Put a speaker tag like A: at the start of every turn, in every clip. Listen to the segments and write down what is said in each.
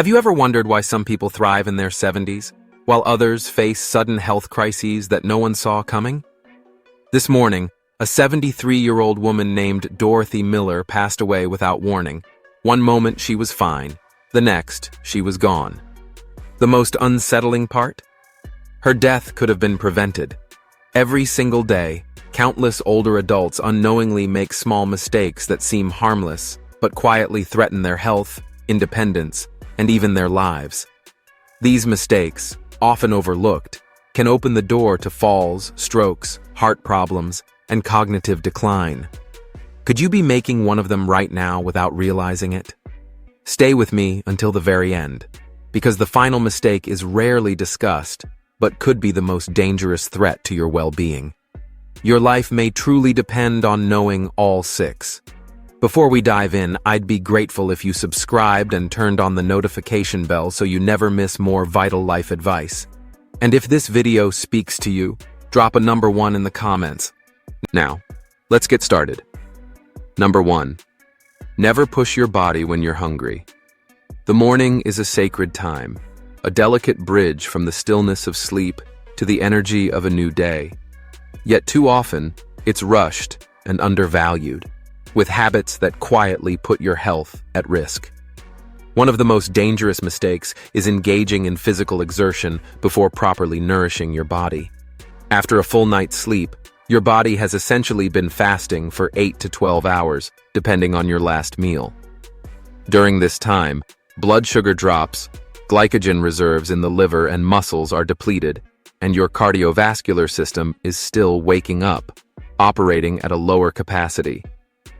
A: Have you ever wondered why some people thrive in their 70s, while others face sudden health crises that no one saw coming? This morning, a 73-year-old woman named Dorothy Miller passed away without warning. One moment she was fine, the next she was gone. The most unsettling part? Her death could have been prevented. Every single day, countless older adults unknowingly make small mistakes that seem harmless, but quietly threaten their health, independence, and even their lives. These mistakes, often overlooked, can open the door to falls, strokes, heart problems, and cognitive decline. Could you be making one of them right now without realizing it? Stay with me until the very end, because the final mistake is rarely discussed, but could be the most dangerous threat to your well-being. Your life may truly depend on knowing all six. Before we dive in, I'd be grateful if you subscribed and turned on the notification bell so you never miss more vital life advice. And if this video speaks to you, drop a number 1 in the comments. Now, let's get started. Number 1. Never push your body when you're hungry. The morning is a sacred time, a delicate bridge from the stillness of sleep to the energy of a new day. Yet too often, it's rushed and undervalued, with habits that quietly put your health at risk. One of the most dangerous mistakes is engaging in physical exertion before properly nourishing your body. After a full night's sleep, your body has essentially been fasting for 8 to 12 hours, depending on your last meal. During this time, blood sugar drops, glycogen reserves in the liver and muscles are depleted, and your cardiovascular system is still waking up, operating at a lower capacity.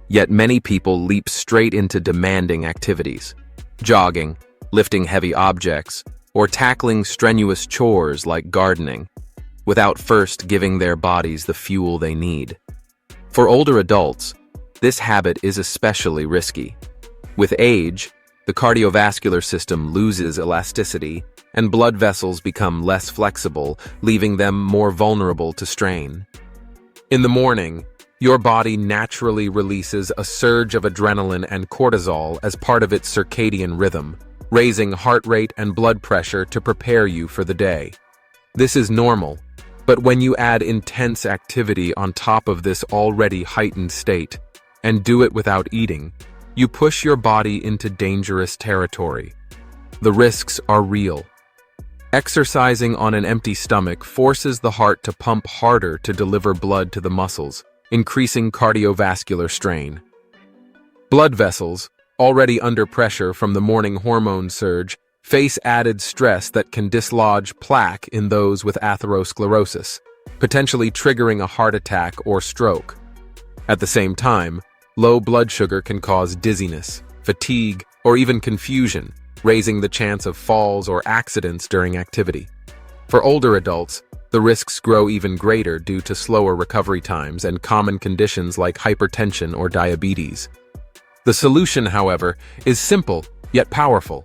A: Yet many people leap straight into demanding activities, jogging, lifting heavy objects, or tackling strenuous chores like gardening, without first giving their bodies the fuel they need. For older adults, this habit is especially risky. With age, the cardiovascular system loses elasticity, and blood vessels become less flexible, leaving them more vulnerable to strain. In the morning, your body naturally releases a surge of adrenaline and cortisol as part of its circadian rhythm, raising heart rate and blood pressure to prepare you for the day. This is normal, but when you add intense activity on top of this already heightened state, and do it without eating, you push your body into dangerous territory. The risks are real. Exercising on an empty stomach forces the heart to pump harder to deliver blood to the muscles, increasing cardiovascular strain. Blood vessels, already under pressure from the morning hormone surge, face added stress that can dislodge plaque in those with atherosclerosis, potentially triggering a heart attack or stroke. At the same time, low blood sugar can cause dizziness, fatigue, or even confusion, raising the chance of falls or accidents during activity. For older adults, the risks grow even greater due to slower recovery times and common conditions like hypertension or diabetes. The solution, however, is simple yet powerful.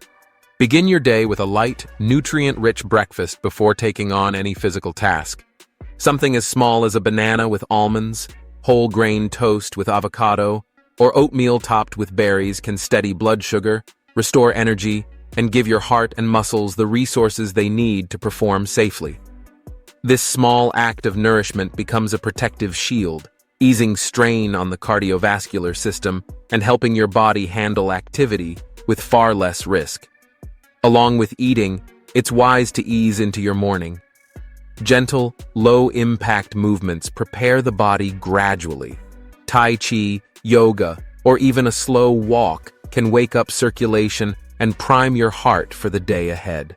A: Begin your day with a light, nutrient-rich breakfast before taking on any physical task. Something as small as a banana with almonds, whole grain toast with avocado, or oatmeal topped with berries can steady blood sugar, restore energy, and give your heart and muscles the resources they need to perform safely. This small act of nourishment becomes a protective shield, easing strain on the cardiovascular system and helping your body handle activity with far less risk. Along with eating, it's wise to ease into your morning. Gentle, low-impact movements prepare the body gradually. Tai Chi, yoga, or even a slow walk can wake up circulation and prime your heart for the day ahead.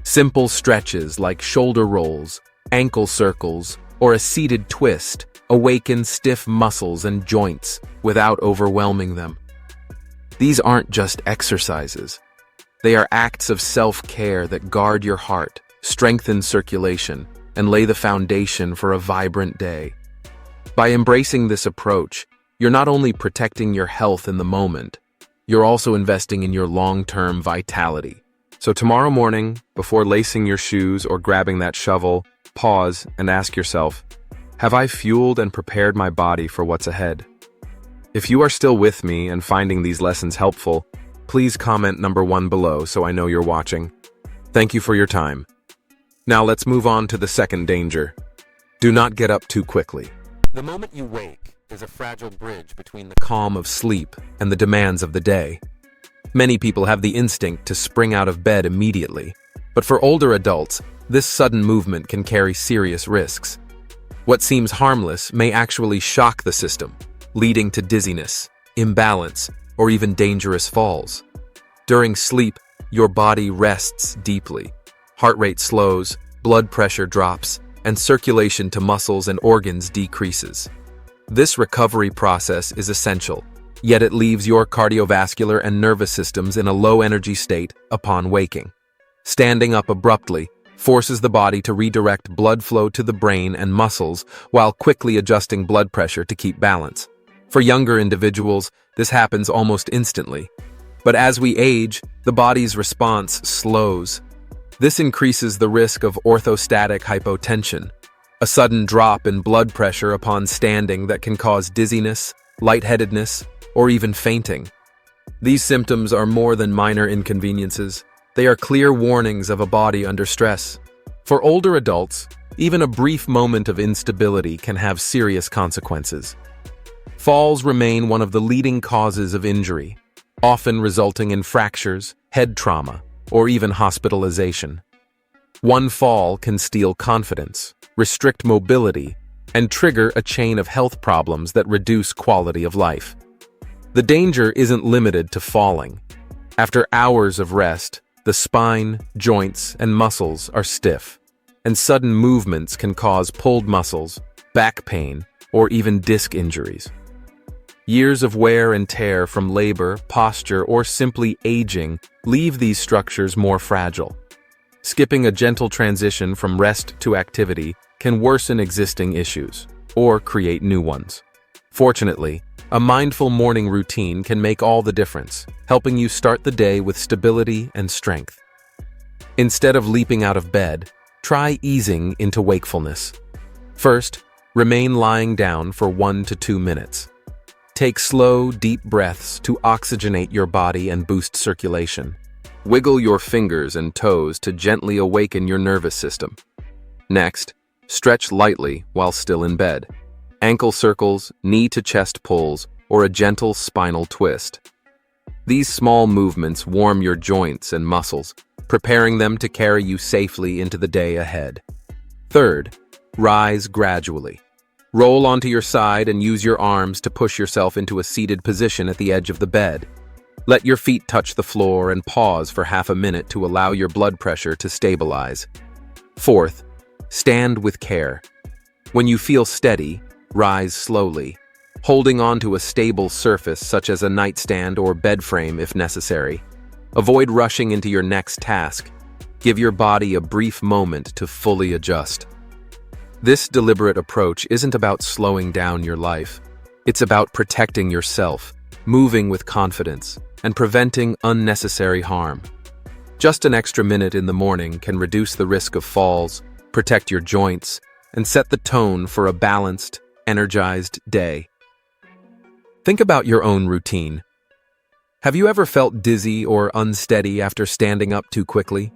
A: Simple stretches like shoulder rolls, ankle circles, or a seated twist awaken stiff muscles and joints without overwhelming them. These aren't just exercises. They are acts of self-care that guard your heart, strengthen circulation, and lay the foundation for a vibrant day. By embracing this approach, you're not only protecting your health in the moment, you're also investing in your long-term vitality. So tomorrow morning, before lacing your shoes or grabbing that shovel, pause and ask yourself, have I fueled and prepared my body for what's ahead? If you are still with me and finding these lessons helpful, please comment number 1 below so I know you're watching. Thank you for your time. Now let's move on to the second danger. Do not get up too quickly. The moment you wake is a fragile bridge between the calm of sleep and the demands of the day. Many people have the instinct to spring out of bed immediately, but for older adults, this sudden movement can carry serious risks. What seems harmless may actually shock the system, leading to dizziness, imbalance, or even dangerous falls. During sleep, your body rests deeply. Heart rate slows, blood pressure drops, and circulation to muscles and organs decreases. This recovery process is essential, yet it leaves your cardiovascular and nervous systems in a low-energy state upon waking. Standing up abruptly forces the body to redirect blood flow to the brain and muscles while quickly adjusting blood pressure to keep balance. For younger individuals, this happens almost instantly. But as we age, the body's response slows. This increases the risk of orthostatic hypotension, a sudden drop in blood pressure upon standing that can cause dizziness, lightheadedness, or even fainting. These symptoms are more than minor inconveniences. They are clear warnings of a body under stress. For older adults, even a brief moment of instability can have serious consequences. Falls remain one of the leading causes of injury, often resulting in fractures, head trauma, or even hospitalization. One fall can steal confidence, restrict mobility, and trigger a chain of health problems that reduce quality of life. The danger isn't limited to falling. After hours of rest, the spine, joints, and muscles are stiff, and sudden movements can cause pulled muscles, back pain, or even disc injuries. Years of wear and tear from labor, posture, or simply aging leave these structures more fragile. Skipping a gentle transition from rest to activity can worsen existing issues, or create new ones. Fortunately, a mindful morning routine can make all the difference, helping you start the day with stability and strength. Instead of leaping out of bed, try easing into wakefulness. First, remain lying down for 1 to 2 minutes. Take slow, deep breaths to oxygenate your body and boost circulation. Wiggle your fingers and toes to gently awaken your nervous system. Next, stretch lightly while still in bed. Ankle circles, knee-to-chest pulls, or a gentle spinal twist. These small movements warm your joints and muscles, preparing them to carry you safely into the day ahead. Third, rise gradually. Roll onto your side and use your arms to push yourself into a seated position at the edge of the bed. Let your feet touch the floor and pause for half a minute to allow your blood pressure to stabilize. Fourth, stand with care. When you feel steady, rise slowly, holding on to a stable surface such as a nightstand or bed frame if necessary. Avoid rushing into your next task. Give your body a brief moment to fully adjust. This deliberate approach isn't about slowing down your life. It's about protecting yourself, moving with confidence, and preventing unnecessary harm. Just an extra minute in the morning can reduce the risk of falls, protect your joints, and set the tone for a balanced, energized day. Think about your own routine. Have you ever felt dizzy or unsteady after standing up too quickly?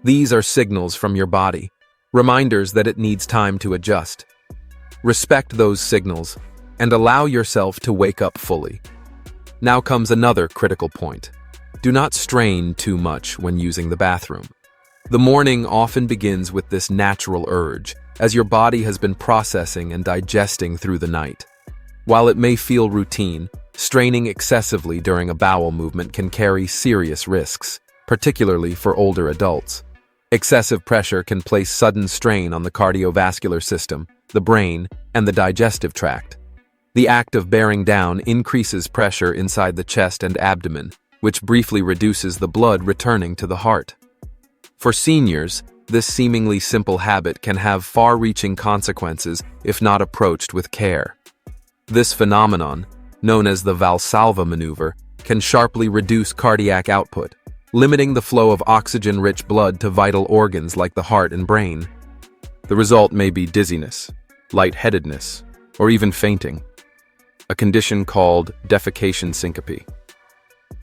A: These are signals from your body, reminders that it needs time to adjust. Respect those signals and allow yourself to wake up fully. Now comes another critical point. Do not strain too much when using the bathroom. The morning often begins with this natural urge, as your body has been processing and digesting through the night. While it may feel routine, straining excessively during a bowel movement can carry serious risks, particularly for older adults. Excessive pressure can place sudden strain on the cardiovascular system, the brain, and the digestive tract. The act of bearing down increases pressure inside the chest and abdomen, which briefly reduces the blood returning to the heart. For seniors, this seemingly simple habit can have far-reaching consequences if not approached with care. This phenomenon, known as the Valsalva maneuver, can sharply reduce cardiac output, limiting the flow of oxygen-rich blood to vital organs like the heart and brain. The result may be dizziness, lightheadedness, or even fainting, a condition called defecation syncope.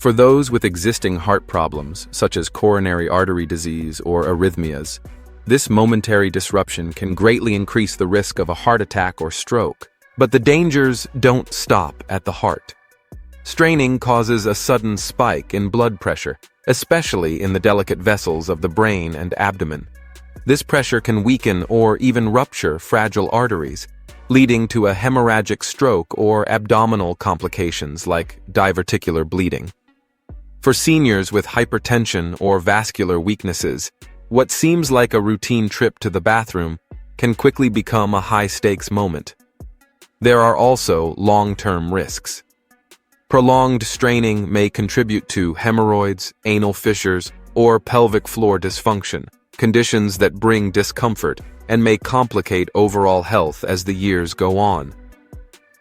A: For those with existing heart problems, such as coronary artery disease or arrhythmias, this momentary disruption can greatly increase the risk of a heart attack or stroke. But the dangers don't stop at the heart. Straining causes a sudden spike in blood pressure, especially in the delicate vessels of the brain and abdomen. This pressure can weaken or even rupture fragile arteries, leading to a hemorrhagic stroke or abdominal complications like diverticular bleeding. For seniors with hypertension or vascular weaknesses, what seems like a routine trip to the bathroom can quickly become a high-stakes moment. There are also long-term risks. Prolonged straining may contribute to hemorrhoids, anal fissures, or pelvic floor dysfunction, conditions that bring discomfort and may complicate overall health as the years go on.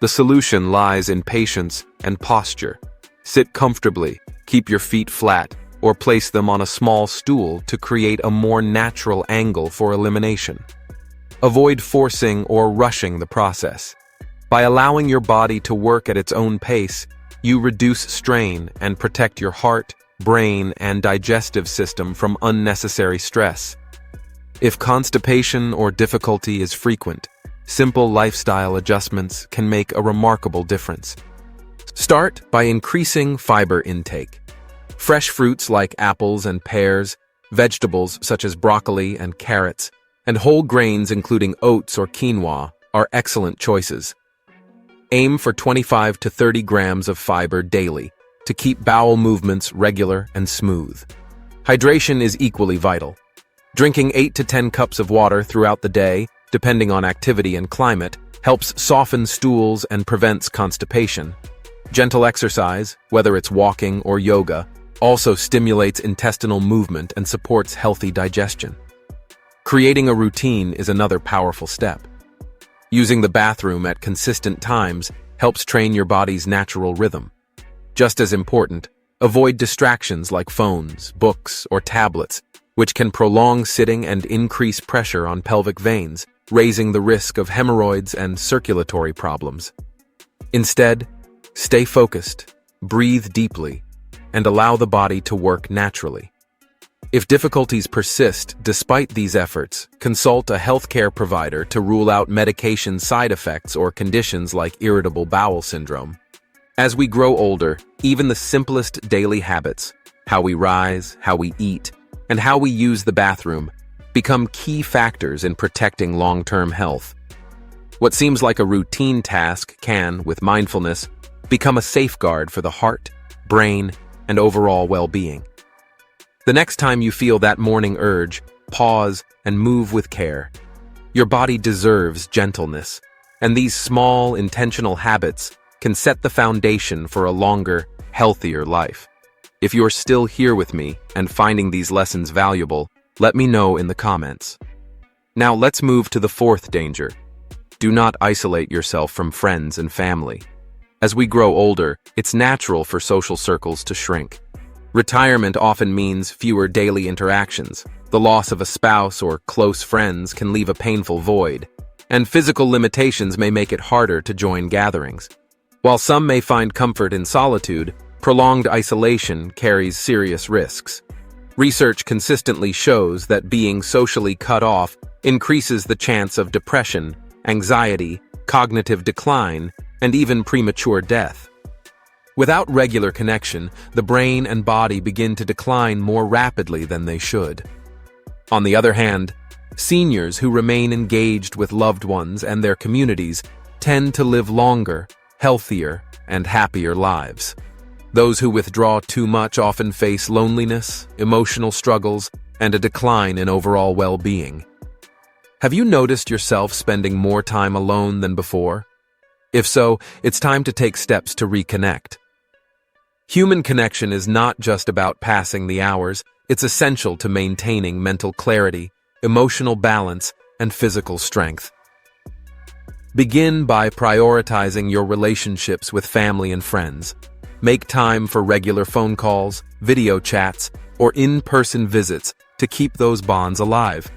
A: The solution lies in patience and posture. Sit comfortably, keep your feet flat, or place them on a small stool to create a more natural angle for elimination. Avoid forcing or rushing the process. By allowing your body to work at its own pace, you reduce strain and protect your heart, brain, and digestive system from unnecessary stress. If constipation or difficulty is frequent, simple lifestyle adjustments can make a remarkable difference. Start by increasing fiber intake. Fresh fruits like apples and pears, vegetables such as broccoli and carrots, and whole grains including oats or quinoa are excellent choices. Aim for 25 to 30 grams of fiber daily to keep bowel movements regular and smooth. Hydration is equally vital. Drinking 8 to 10 cups of water throughout the day, depending on activity and climate, helps soften stools and prevents constipation. Gentle exercise, whether it's walking or yoga, also stimulates intestinal movement and supports healthy digestion. Creating a routine is another powerful step. Using the bathroom at consistent times helps train your body's natural rhythm. Just as important, avoid distractions like phones, books, or tablets, which can prolong sitting and increase pressure on pelvic veins, raising the risk of hemorrhoids and circulatory problems. Instead, stay focused, breathe deeply, and allow the body to work naturally. If difficulties persist despite these efforts, consult a healthcare provider to rule out medication side effects or conditions like irritable bowel syndrome. As we grow older, even the simplest daily habits, how we rise, how we eat, and how we use the bathroom, become key factors in protecting long-term health. What seems like a routine task can, with mindfulness, become a safeguard for the heart, brain, and overall well-being. The next time you feel that morning urge, pause and move with care. Your body deserves gentleness, and these small, intentional habits can set the foundation for a longer, healthier life. If you're still here with me and finding these lessons valuable, let me know in the comments. Now let's move to the fourth danger. Do not isolate yourself from friends and family. As we grow older, it's natural for social circles to shrink. Retirement often means fewer daily interactions. The loss of a spouse or close friends can leave a painful void, and physical limitations may make it harder to join gatherings. While some may find comfort in solitude, prolonged isolation carries serious risks. Research consistently shows that being socially cut off increases the chance of depression, anxiety, cognitive decline, and even premature death. Without regular connection, the brain and body begin to decline more rapidly than they should. On the other hand, seniors who remain engaged with loved ones and their communities tend to live longer, healthier, and happier lives. Those who withdraw too much often face loneliness, emotional struggles, and a decline in overall well-being. Have you noticed yourself spending more time alone than before? If so, it's time to take steps to reconnect. Human connection is not just about passing the hours, it's essential to maintaining mental clarity, emotional balance, and physical strength. Begin by prioritizing your relationships with family and friends. Make time for regular phone calls, video chats, or in-person visits to keep those bonds alive.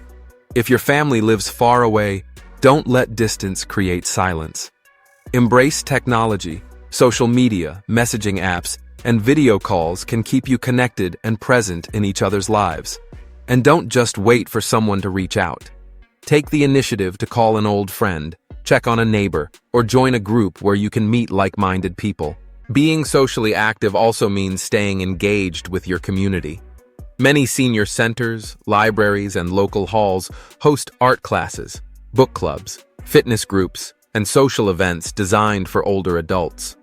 A: If your family lives far away, don't let distance create silence. Embrace technology. Social media, messaging apps, and video calls can keep you connected and present in each other's lives. And don't just wait for someone to reach out. Take the initiative to call an old friend, check on a neighbor, or join a group where you can meet like-minded people. Being socially active also means staying engaged with your community. Many senior centers, libraries, and local halls host art classes, book clubs, fitness groups, and social events designed for older adults.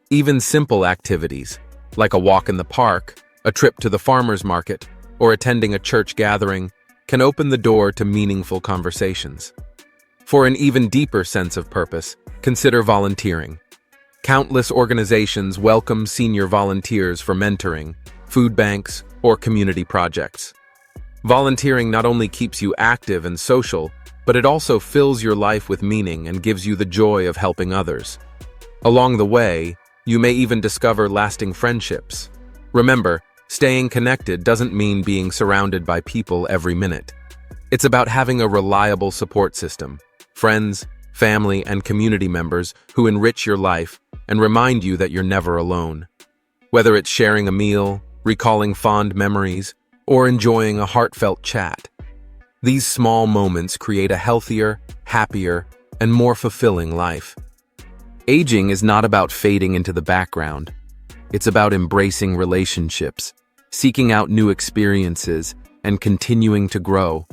A: Even simple activities, like a walk in the park, a trip to the farmer's market, or attending a church gathering, can open the door to meaningful conversations. For an even deeper sense of purpose, consider volunteering. Countless organizations welcome senior volunteers for mentoring, food banks, or community projects. Volunteering not only keeps you active and social, but it also fills your life with meaning and gives you the joy of helping others. Along the way, you may even discover lasting friendships. Remember, staying connected doesn't mean being surrounded by people every minute. It's about having a reliable support system, friends, family, and community members who enrich your life and remind you that you're never alone. Whether it's sharing a meal, recalling fond memories, or enjoying a heartfelt chat, these small moments create a healthier, happier, and more fulfilling life. Aging is not about fading into the background. It's about embracing relationships, seeking out new experiences, and continuing to grow.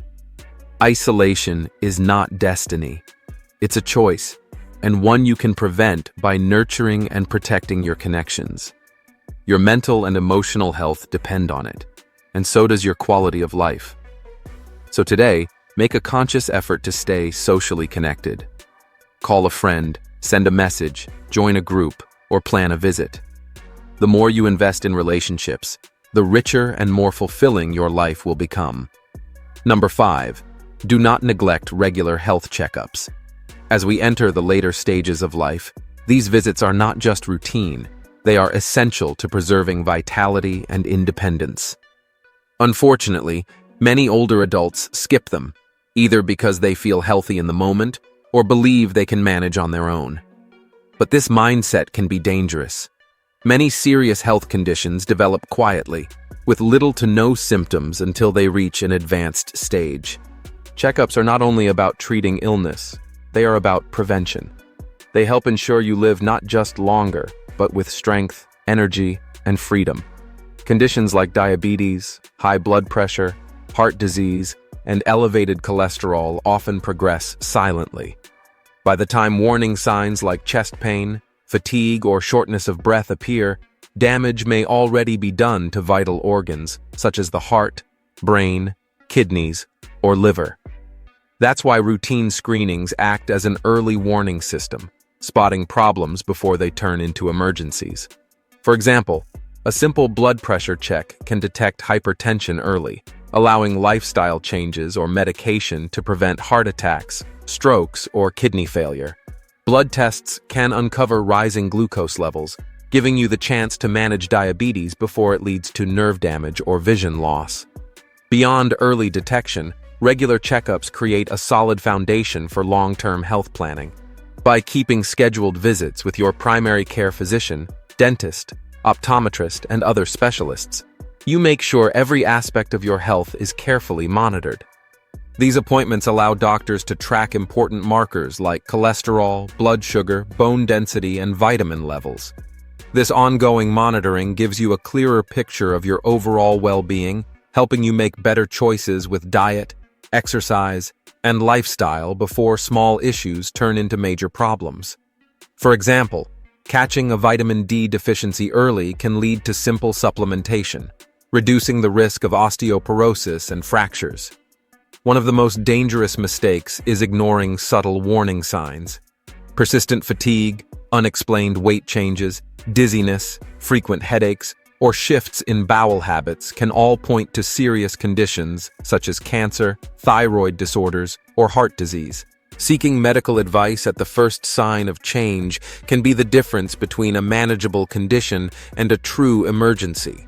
A: Isolation is not destiny. It's a choice, and one you can prevent by nurturing and protecting your connections. Your mental and emotional health depend on it, and so does your quality of life. So today, make a conscious effort to stay socially connected. Call a friend, send a message, join a group, or plan a visit. The more you invest in relationships, the richer and more fulfilling your life will become. Number 5, do not neglect regular health checkups. As we enter the later stages of life, these visits are not just routine, they are essential to preserving vitality and independence. Unfortunately, many older adults skip them, either because they feel healthy in the moment or believe they can manage on their own. But this mindset can be dangerous. Many serious health conditions develop quietly, with little to no symptoms until they reach an advanced stage. Checkups are not only about treating illness, they are about prevention. They help ensure you live not just longer, but with strength, energy, and freedom. Conditions like diabetes, high blood pressure, heart disease, and elevated cholesterol often progress silently. By the time warning signs like chest pain, fatigue, or shortness of breath appear, damage may already be done to vital organs such as the heart, brain, kidneys, or liver. That's why routine screenings act as an early warning system, spotting problems before they turn into emergencies. For example, a simple blood pressure check can detect hypertension early, allowing lifestyle changes or medication to prevent heart attacks, strokes, or kidney failure. Blood tests can uncover rising glucose levels, giving you the chance to manage diabetes before it leads to nerve damage or vision loss. Beyond early detection, regular checkups create a solid foundation for long-term health planning. By keeping scheduled visits with your primary care physician, dentist, optometrist, and other specialists, you make sure every aspect of your health is carefully monitored. These appointments allow doctors to track important markers like cholesterol, blood sugar, bone density, and vitamin levels. This ongoing monitoring gives you a clearer picture of your overall well-being, helping you make better choices with diet, exercise, and lifestyle before small issues turn into major problems. For example, catching a vitamin D deficiency early can lead to simple supplementation, reducing the risk of osteoporosis and fractures. One of the most dangerous mistakes is ignoring subtle warning signs. Persistent fatigue, unexplained weight changes, dizziness, frequent headaches, or shifts in bowel habits can all point to serious conditions such as cancer, thyroid disorders, or heart disease. Seeking medical advice at the first sign of change can be the difference between a manageable condition and a true emergency.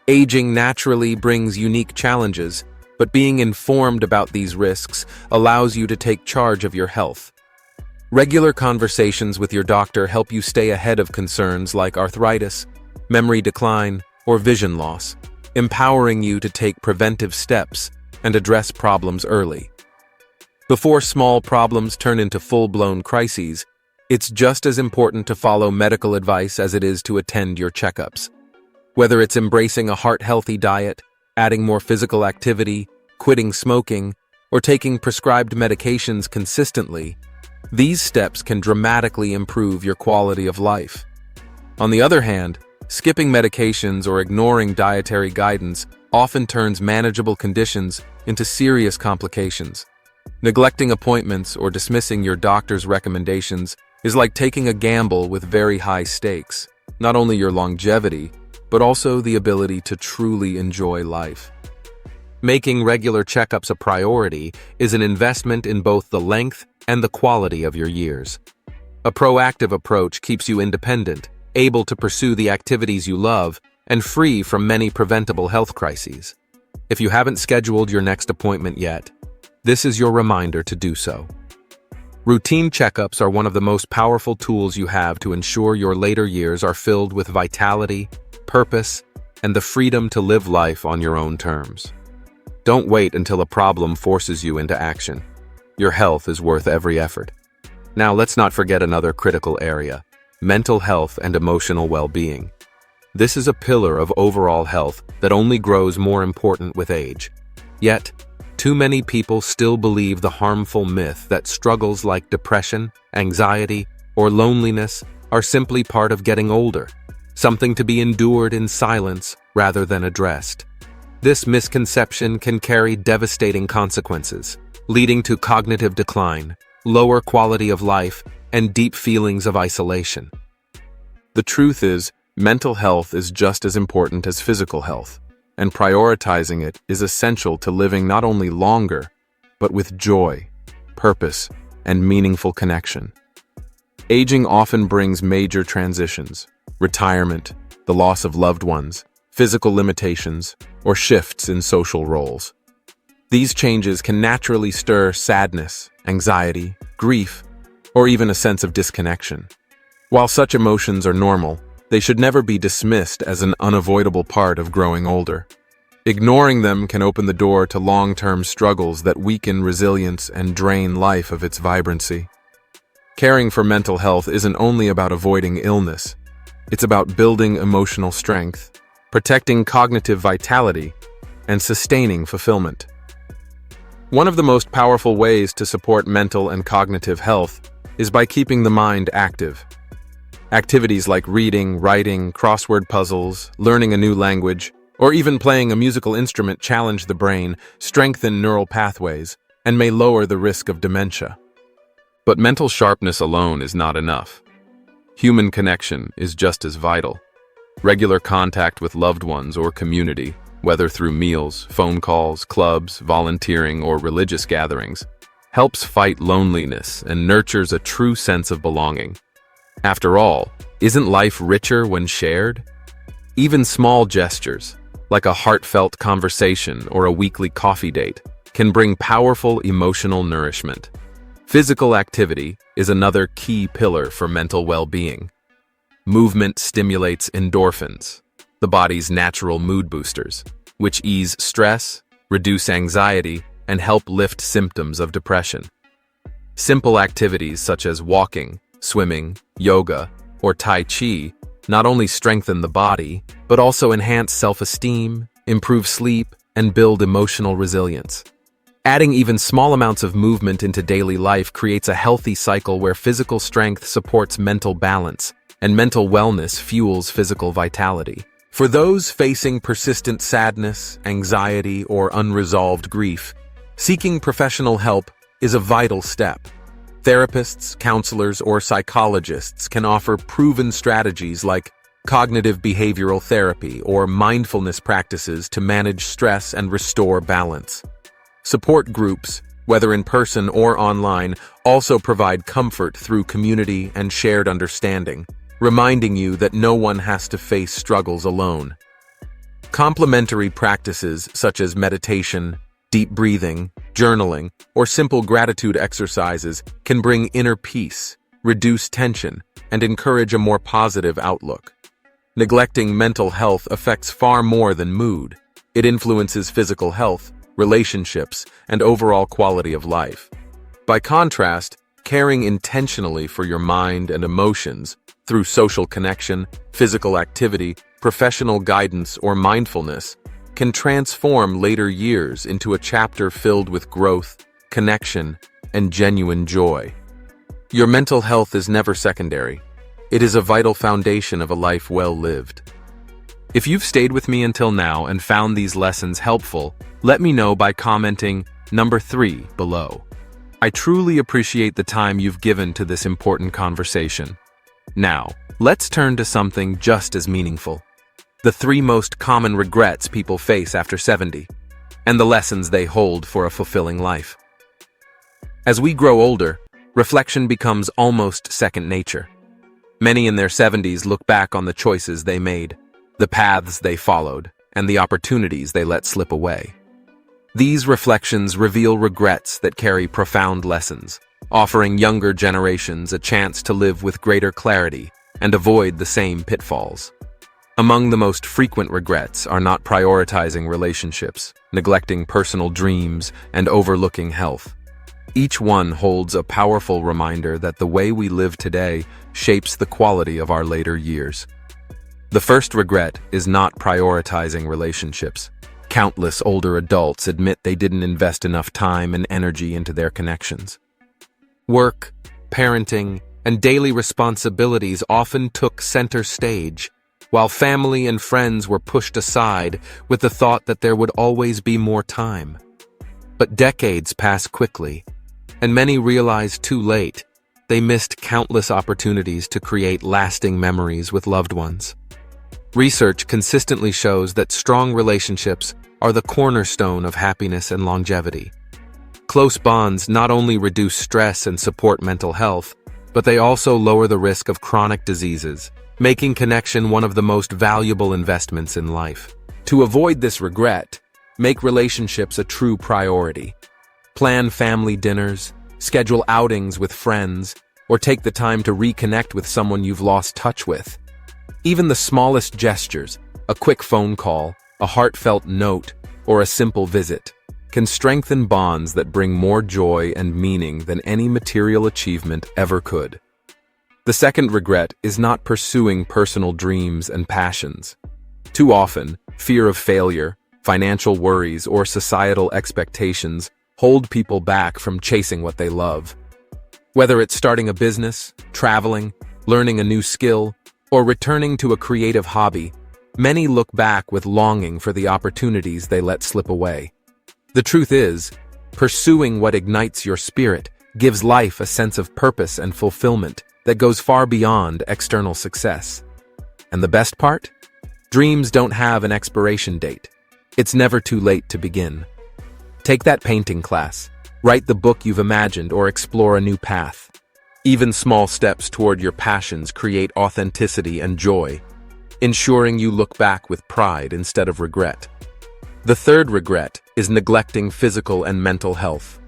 A: Aging naturally brings unique challenges, but being informed about these risks allows you to take charge of your health. Regular conversations with your doctor help you stay ahead of concerns like arthritis, memory decline, or vision loss, empowering you to take preventive steps and address problems early. Before small problems turn into full-blown crises, it's just as important to follow medical advice as it is to attend your checkups. Whether it's embracing a heart-healthy diet, adding more physical activity, quitting smoking, or taking prescribed medications consistently, these steps can dramatically improve your quality of life. On the other hand, skipping medications or ignoring dietary guidance often turns manageable conditions into serious complications. Neglecting appointments or dismissing your doctor's recommendations is like taking a gamble with very high stakes, not only your longevity, but also the ability to truly enjoy life. Making regular checkups a priority is an investment in both the length and the quality of your years. A proactive approach keeps you independent, able to pursue the activities you love, and free from many preventable health crises. If you haven't scheduled your next appointment yet, this is your reminder to do so. Routine checkups are one of the most powerful tools you have to ensure your later years are filled with vitality, purpose, and the freedom to live life on your own terms. Don't wait until a problem forces you into action. Your health is worth every effort. Now let's not forget another critical area: mental health and emotional well-being. This is a pillar of overall health that only grows more important with age. Yet, too many people still believe the harmful myth that struggles like depression, anxiety, or loneliness are simply part of getting older, something to be endured in silence rather than addressed. This misconception can carry devastating consequences, leading to cognitive decline, lower quality of life, and deep feelings of isolation. The truth is, mental health is just as important as physical health, and prioritizing it is essential to living not only longer, but with joy, purpose, and meaningful connection. Aging often brings major transitions: retirement, the loss of loved ones, physical limitations, or shifts in social roles. These changes can naturally stir sadness, anxiety, grief, or even a sense of disconnection. While such emotions are normal, they should never be dismissed as an unavoidable part of growing older. Ignoring them can open the door to long-term struggles that weaken resilience and drain life of its vibrancy. Caring for mental health isn't only about avoiding illness. It's about building emotional strength, protecting cognitive vitality, and sustaining fulfillment. One of the most powerful ways to support mental and cognitive health is by keeping the mind active. Activities like reading, writing, crossword puzzles, learning a new language, or even playing a musical instrument challenge the brain, strengthen neural pathways, and may lower the risk of dementia. But mental sharpness alone is not enough. Human connection is just as vital. Regular contact with loved ones or community, whether through meals, phone calls, clubs, volunteering, or religious gatherings, helps fight loneliness and nurtures a true sense of belonging. After all, isn't life richer when shared? Even small gestures, like a heartfelt conversation or a weekly coffee date, can bring powerful emotional nourishment. Physical activity is another key pillar for mental well-being. Movement stimulates endorphins, the body's natural mood boosters, which ease stress, reduce anxiety, and help lift symptoms of depression. Simple activities such as walking, swimming, yoga, or Tai Chi not only strengthen the body, but also enhance self-esteem, improve sleep, and build emotional resilience. Adding even small amounts of movement into daily life creates a healthy cycle where physical strength supports mental balance, and mental wellness fuels physical vitality. For those facing persistent sadness, anxiety, or unresolved grief, seeking professional help is a vital step. Therapists, counselors, or psychologists can offer proven strategies like cognitive behavioral therapy or mindfulness practices to manage stress and restore balance. Support groups, whether in person or online, also provide comfort through community and shared understanding, reminding you that no one has to face struggles alone. Complementary practices such as meditation, Deep breathing, journaling, or simple gratitude exercises can bring inner peace, reduce tension, and encourage a more positive outlook. Neglecting mental health affects far more than mood. It influences physical health, relationships, and overall quality of life. By contrast, caring intentionally for your mind and emotions through social connection, physical activity, professional guidance, or mindfulness can transform later years into a chapter filled with growth, connection, and genuine joy. Your mental health is never secondary. It is a vital foundation of a life well lived. If you've stayed with me until now and found these lessons helpful, let me know by commenting number 3 below. I truly appreciate the time you've given to this important conversation. Now, let's turn to something just as meaningful. The 3 most common regrets people face after 70, and the lessons they hold for a fulfilling life. As we grow older, reflection becomes almost second nature. Many in their 70s look back on the choices they made, the paths they followed, and the opportunities they let slip away. These reflections reveal regrets that carry profound lessons, offering younger generations a chance to live with greater clarity and avoid the same pitfalls. Among the most frequent regrets are not prioritizing relationships, neglecting personal dreams, and overlooking health. Each one holds a powerful reminder that the way we live today shapes the quality of our later years. The first regret is not prioritizing relationships. Countless older adults admit they didn't invest enough time and energy into their connections. Work, parenting, and daily responsibilities often took center stage, while family and friends were pushed aside with the thought that there would always be more time. But decades pass quickly, and many realize too late they missed countless opportunities to create lasting memories with loved ones. Research consistently shows that strong relationships are the cornerstone of happiness and longevity. Close bonds not only reduce stress and support mental health, but they also lower the risk of chronic diseases, making connection one of the most valuable investments in life. To avoid this regret, make relationships a true priority. Plan family dinners, schedule outings with friends, or take the time to reconnect with someone you've lost touch with. Even the smallest gestures, a quick phone call, a heartfelt note, or a simple visit, can strengthen bonds that bring more joy and meaning than any material achievement ever could. The second regret is not pursuing personal dreams and passions. Too often, fear of failure, financial worries, or societal expectations hold people back from chasing what they love. Whether it's starting a business, traveling, learning a new skill, or returning to a creative hobby, many look back with longing for the opportunities they let slip away. The truth is, pursuing what ignites your spirit gives life a sense of purpose and fulfillment that goes far beyond external success. And the best part? Dreams don't have an expiration date. It's never too late to begin. Take that painting class, write the book you've imagined, or explore a new path. Even small steps toward your passions create authenticity and joy, ensuring you look back with pride instead of regret. The third regret is neglecting physical and mental health.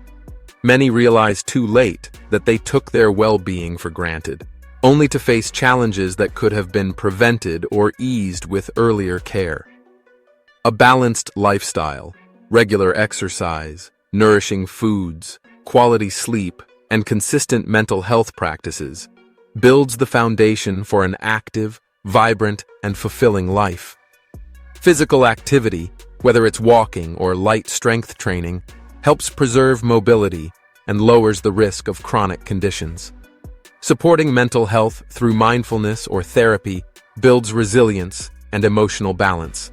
A: Many realize too late that they took their well-being for granted, only to face challenges that could have been prevented or eased with earlier care. A balanced lifestyle, regular exercise, nourishing foods, quality sleep, and consistent mental health practices builds the foundation for an active, vibrant, and fulfilling life. Physical activity, whether it's walking or light strength training, helps preserve mobility and lowers the risk of chronic conditions. Supporting mental health through mindfulness or therapy builds resilience and emotional balance.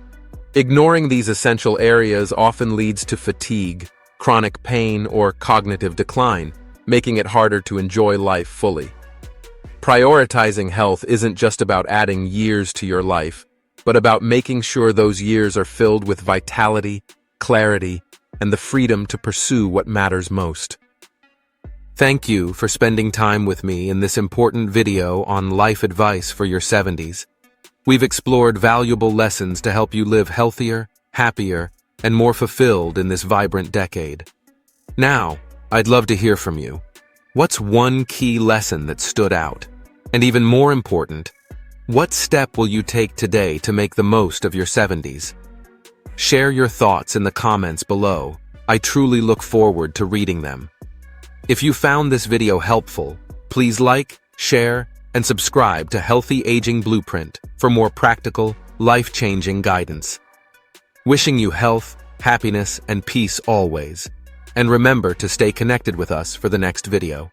A: Ignoring these essential areas often leads to fatigue, chronic pain, or cognitive decline, making it harder to enjoy life fully. Prioritizing health isn't just about adding years to your life, but about making sure those years are filled with vitality, clarity, and the freedom to pursue what matters most. Thank you for spending time with me in this important video on life advice for your 70s. We've explored valuable lessons to help you live healthier, happier, and more fulfilled in this vibrant decade. Now, I'd love to hear from you. What's one key lesson that stood out? And even more important, what step will you take today to make the most of your 70s? Share your thoughts in the comments below. I truly look forward to reading them. If you found this video helpful, please like, share, and subscribe to Healthy Aging Blueprint for more practical, life-changing guidance. Wishing you health, happiness, and peace always. And remember to stay connected with us for the next video.